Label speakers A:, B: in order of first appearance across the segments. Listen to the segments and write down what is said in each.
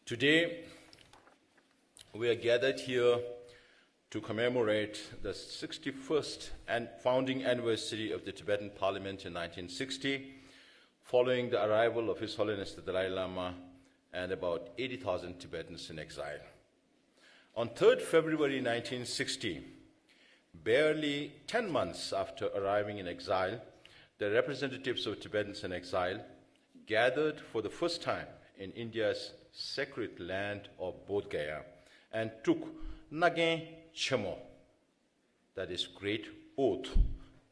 A: Today, we are gathered here to commemorate the 61st founding anniversary of the Tibetan Parliament in 1960, following the arrival of His Holiness the Dalai Lama and about 80,000 Tibetans in exile. On 3rd February 1960, barely 10 months after arriving in exile, the representatives of Tibetans in exile gathered for the first time in India's sacred land of Bodh Gaya and took Nagin Chemo, that is great oath,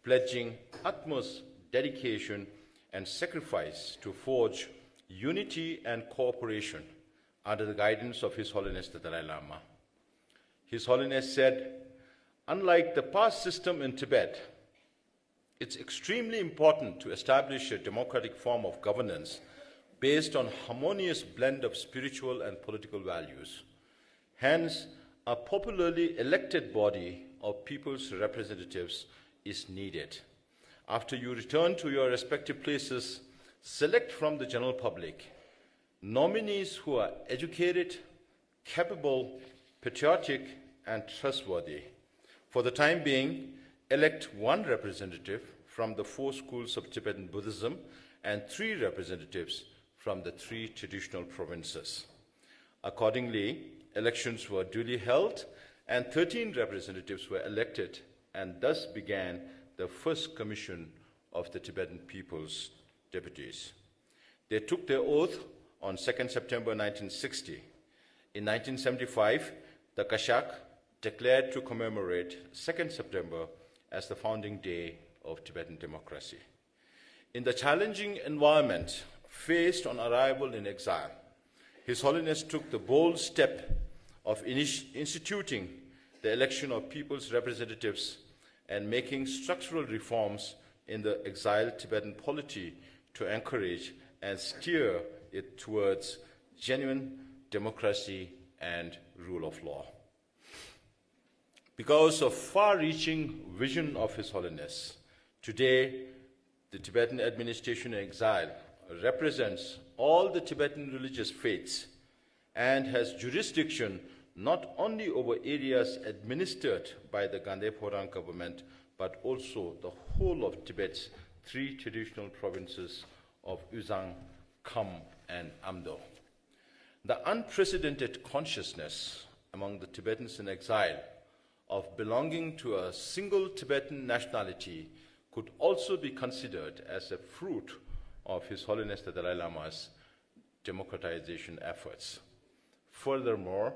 A: pledging utmost dedication and sacrifice to forge unity and cooperation under the guidance of His Holiness the Dalai Lama. His Holiness said, unlike the past system in Tibet, it's extremely important to establish a democratic form of governance based on harmonious blend of spiritual and political values. Hence, a popularly elected body of people's representatives is needed. After you return to your respective places, select from the general public nominees who are educated, capable, patriotic, and trustworthy. For the time being, elect one representative from the 4 schools of Tibetan Buddhism and 3 representatives from the 3 traditional provinces. Accordingly, elections were duly held and 13 representatives were elected, and thus began the first commission of the Tibetan people's deputies. They took their oath on 2nd September 1960. In 1975, the Kashak declared to commemorate 2nd September as the founding day of Tibetan democracy. In the challenging environment faced on arrival in exile, His Holiness took the bold step of instituting the election of people's representatives and making structural reforms in the exiled Tibetan polity to encourage and steer it towards genuine democracy and rule of law. Because of far-reaching vision of His Holiness, today the Tibetan administration in exile represents all the Tibetan religious faiths and has jurisdiction not only over areas administered by the Gandhi Phorang government, but also the whole of Tibet's 3 traditional provinces of Uzang, Kham, and Amdo. The unprecedented consciousness among the Tibetans in exile of belonging to a single Tibetan nationality could also be considered as a fruit of His Holiness the Dalai Lama's democratization efforts. Furthermore,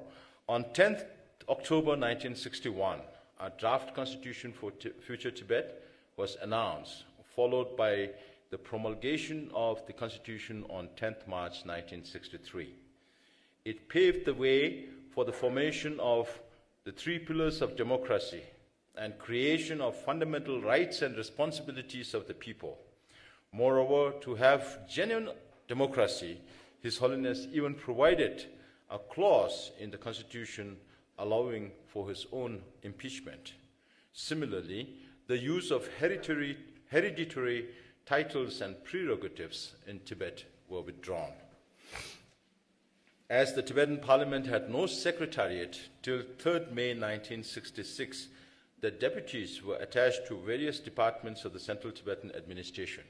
A: on 10th October 1961, a draft constitution for future Tibet was announced, followed by the promulgation of the constitution on 10th March 1963. It paved the way for the formation of the 3 pillars of democracy and creation of fundamental rights and responsibilities of the people. Moreover, to have genuine democracy, His Holiness even provided a clause in the Constitution allowing for his own impeachment. Similarly, the use of hereditary titles and prerogatives in Tibet were withdrawn. As the Tibetan Parliament had no secretariat till 3rd May 1966, the deputies were attached to various departments of the Central Tibetan administration.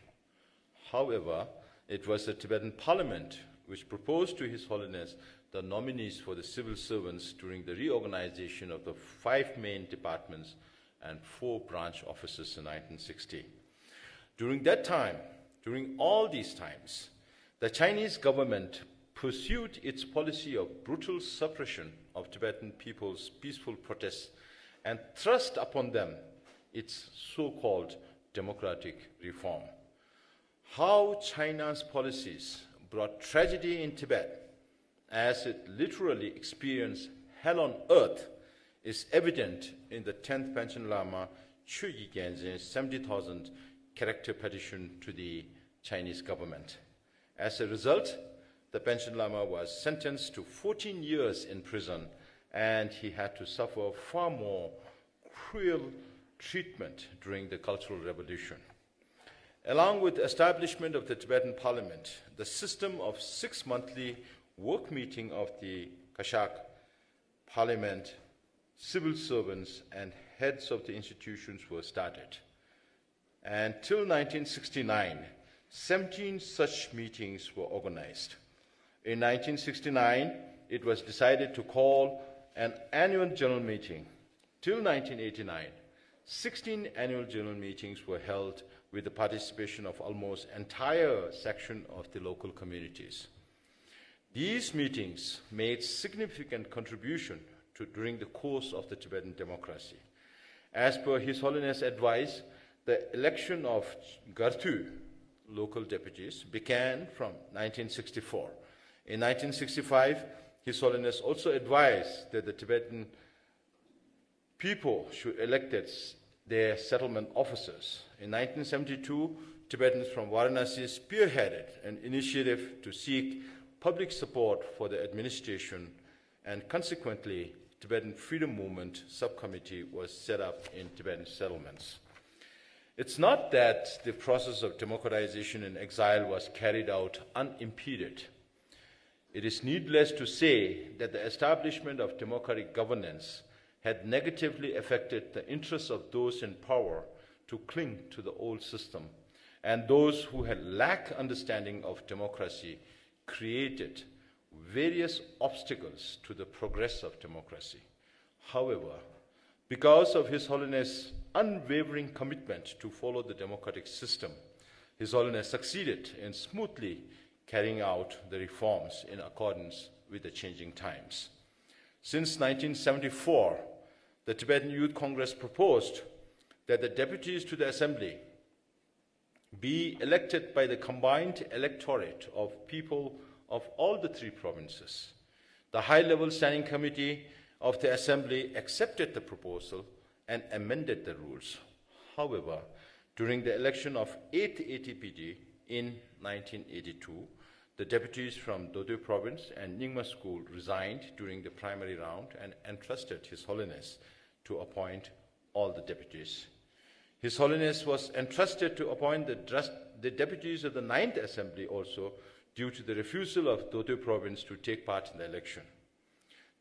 A: However, it was the Tibetan Parliament which proposed to His Holiness the nominees for the civil servants during the reorganization of the 5 main departments and 4 branch offices in 1960. During all these times, the Chinese government pursued its policy of brutal suppression of Tibetan people's peaceful protests and thrust upon them its so-called democratic reform. How China's policies brought tragedy in Tibet, as it literally experienced hell on earth, is evident in the 10th Panchen Lama Chögyal Genzen's 70,000 character petition to the Chinese government. As a result, the Panchen Lama was sentenced to 14 years in prison, and he had to suffer far more cruel treatment during the Cultural Revolution. Along with the establishment of the Tibetan Parliament, the system of 6 monthly work meeting of the Kashak Parliament, civil servants and heads of the institutions were started. And till 1969, 17 such meetings were organized. In 1969, it was decided to call an annual general meeting. Till 1989, 16 annual general meetings were held with the participation of almost entire section of the local communities. These meetings made significant contribution during the course of the Tibetan democracy. As per His Holiness' advice, the election of Gartu, local deputies, began from 1964. In 1965, His Holiness also advised that the Tibetan people should elect their settlement officers. In 1972, Tibetans from Varanasi spearheaded an initiative to seek public support for the administration, and consequently, Tibetan Freedom Movement subcommittee was set up in Tibetan settlements. It's not that the process of democratization in exile was carried out unimpeded. It is needless to say that the establishment of democratic governance had negatively affected the interests of those in power to cling to the old system, and those who had lacked understanding of democracy created various obstacles to the progress of democracy. However, because of His Holiness' unwavering commitment to follow the democratic system, His Holiness succeeded in smoothly carrying out the reforms in accordance with the changing times. Since 1974, the Tibetan Youth Congress proposed that the deputies to the Assembly be elected by the combined electorate of people of all the three provinces. The high-level standing committee of the Assembly accepted the proposal and amended the rules. However, during the election of 8th ATPD in 1982, the deputies from Dodö province and Nyingma school resigned during the primary round and entrusted His Holiness to appoint all the deputies. His Holiness was entrusted to appoint the deputies of the 9th Assembly also, due to the refusal of Dodö province to take part in the election.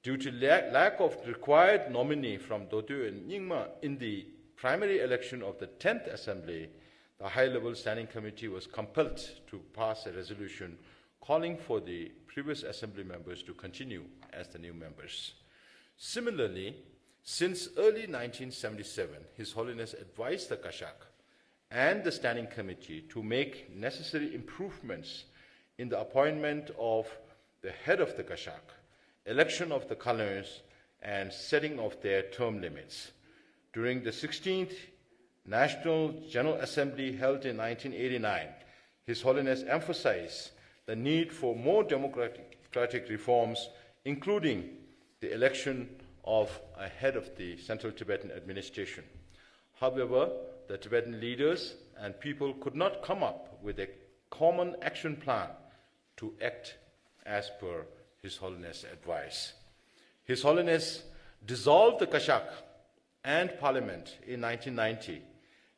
A: Due to lack of required nominee from Dodö and Nyingma in the primary election of the 10th Assembly, the high-level standing committee was compelled to pass a resolution calling for the previous assembly members to continue as the new members. Similarly, since early 1977, His Holiness advised the Kashak and the standing committee to make necessary improvements in the appointment of the head of the Kashak, election of the colonels, and setting of their term limits. During the 16th National General Assembly held in 1989, His Holiness emphasized the need for more democratic reforms, including the election of a head of the Central Tibetan administration. However, the Tibetan leaders and people could not come up with a common action plan to act as per His Holiness' advice. His Holiness dissolved the Kashak and Parliament in 1990,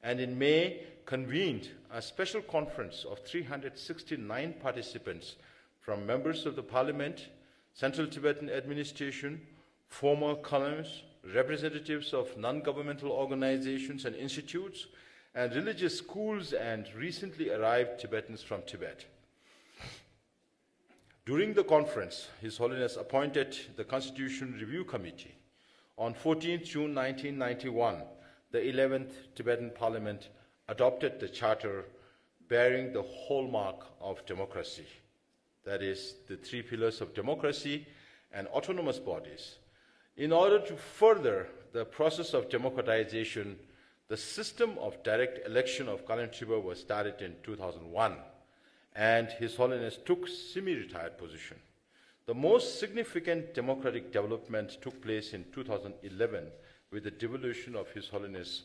A: and in May convened a special conference of 369 participants from members of the Parliament, Central Tibetan administration, former colonies, representatives of non-governmental organizations and institutes, and religious schools, and recently arrived Tibetans from Tibet. During the conference, His Holiness appointed the Constitution Review Committee. On 14 June 1991, the 11th Tibetan Parliament adopted the charter bearing the hallmark of democracy, that is, the three pillars of democracy and autonomous bodies. In order to further the process of democratization, the system of direct election of Kalan Triba was started in 2001, and His Holiness took semi-retired position. The most significant democratic development took place in 2011 with the devolution of His Holiness'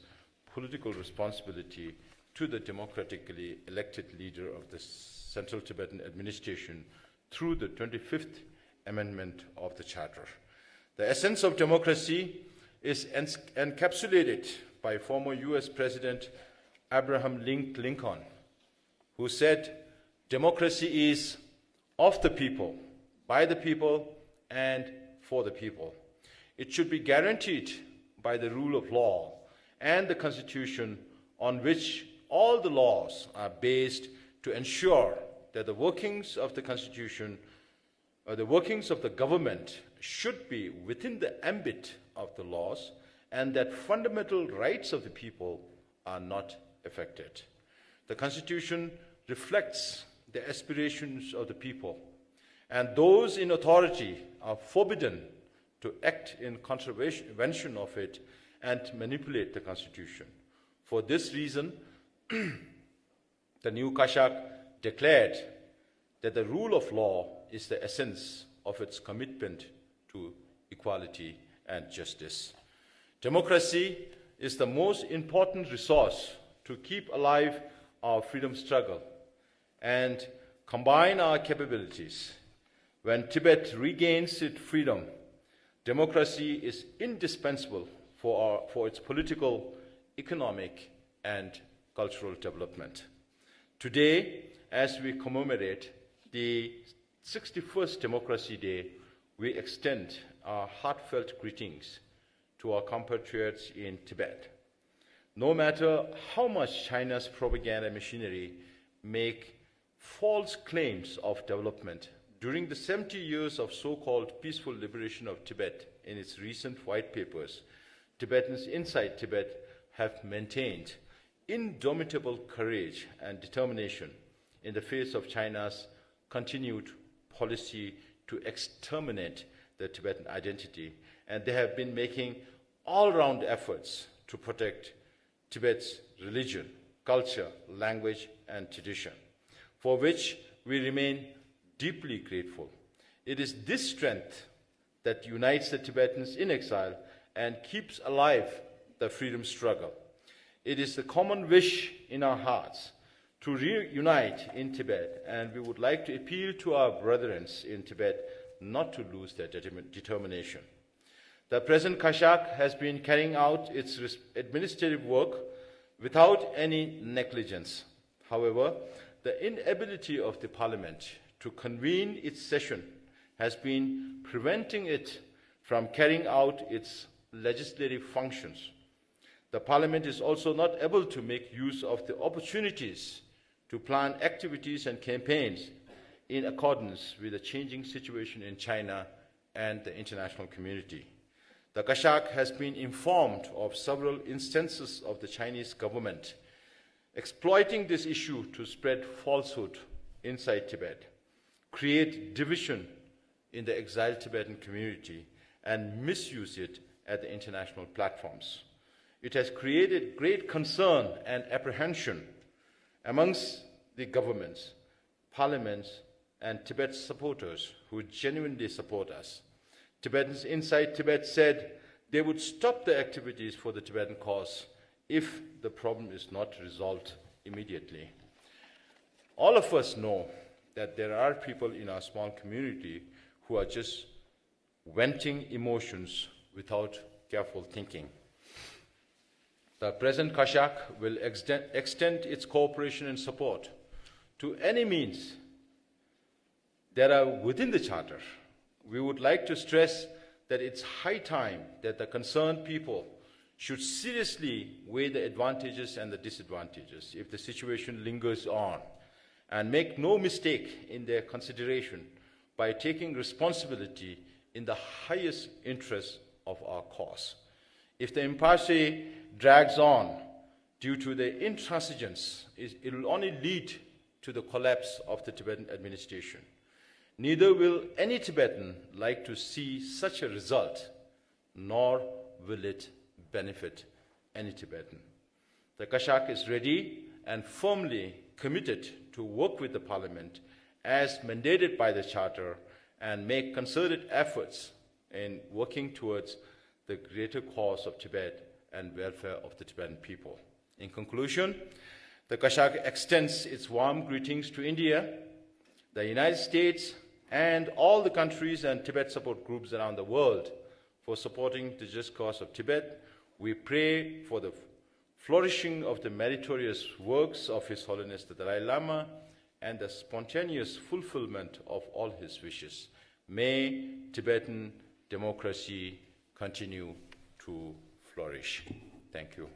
A: political responsibility to the democratically elected leader of the Central Tibetan administration through the 25th Amendment of the Charter. The essence of democracy is encapsulated by former US President Abraham Lincoln, who said, "Democracy is of the people, by the people and for the people. It should be guaranteed by the rule of law and the Constitution, on which all the laws are based, to ensure that the workings of the Constitution or the workings of the government should be within the ambit of the laws, and that fundamental rights of the people are not affected. The Constitution reflects the aspirations of the people, and those in authority are forbidden to act in contravention of it and manipulate the Constitution. For this reason, the new Kashak declared that the rule of law is the essence of its commitment to equality and justice. Democracy is the most important resource to keep alive our freedom struggle and combine our capabilities. When Tibet regains its freedom, democracy is indispensable for its political, economic, and cultural development. Today, as we commemorate the 61st Democracy Day, we extend our heartfelt greetings to our compatriots in Tibet. No matter how much China's propaganda machinery make false claims of development, during the 70 years of so-called peaceful liberation of Tibet in its recent white papers, Tibetans inside Tibet have maintained indomitable courage and determination in the face of China's continued policy to exterminate the Tibetan identity, and they have been making all-round efforts to protect Tibet's religion, culture, language, and tradition, for which we remain deeply grateful. It is this strength that unites the Tibetans in exile and keeps alive the freedom struggle. It is the common wish in our hearts to reunite in Tibet, and we would like to appeal to our brethren in Tibet not to lose their determination. The present Kashak has been carrying out its administrative work without any negligence. However, the inability of the Parliament to convene its session has been preventing it from carrying out its legislative functions. The Parliament is also not able to make use of the opportunities to plan activities and campaigns in accordance with the changing situation in China and the international community. The Kashak has been informed of several instances of the Chinese government exploiting this issue to spread falsehood inside Tibet, create division in the exiled Tibetan community, and misuse it at the international platforms. It has created great concern and apprehension amongst the governments, parliaments, and Tibet supporters who genuinely support us. Tibetans inside Tibet said they would stop the activities for the Tibetan cause if the problem is not resolved immediately. All of us know that there are people in our small community who are just venting emotions without careful thinking. The present Kashak will extend its cooperation and support to any means that are within the Charter. We would like to stress that it's high time that the concerned people should seriously weigh the advantages and the disadvantages if the situation lingers on, and make no mistake in their consideration by taking responsibility in the highest interest of our cause. If the impasse drags on due to the intransigence, it will only lead to the collapse of the Tibetan administration. Neither will any Tibetan like to see such a result, nor will it benefit any Tibetan. The Kashak is ready and firmly committed to work with the Parliament as mandated by the Charter and make concerted efforts in working towards the greater cause of Tibet and welfare of the Tibetan people. In conclusion, the Kashak extends its warm greetings to India, the United States, and all the countries and Tibet support groups around the world for supporting the just cause of Tibet. We pray for the flourishing of the meritorious works of His Holiness the Dalai Lama and the spontaneous fulfillment of all his wishes. May Tibetan democracy continue to flourish. Thank you.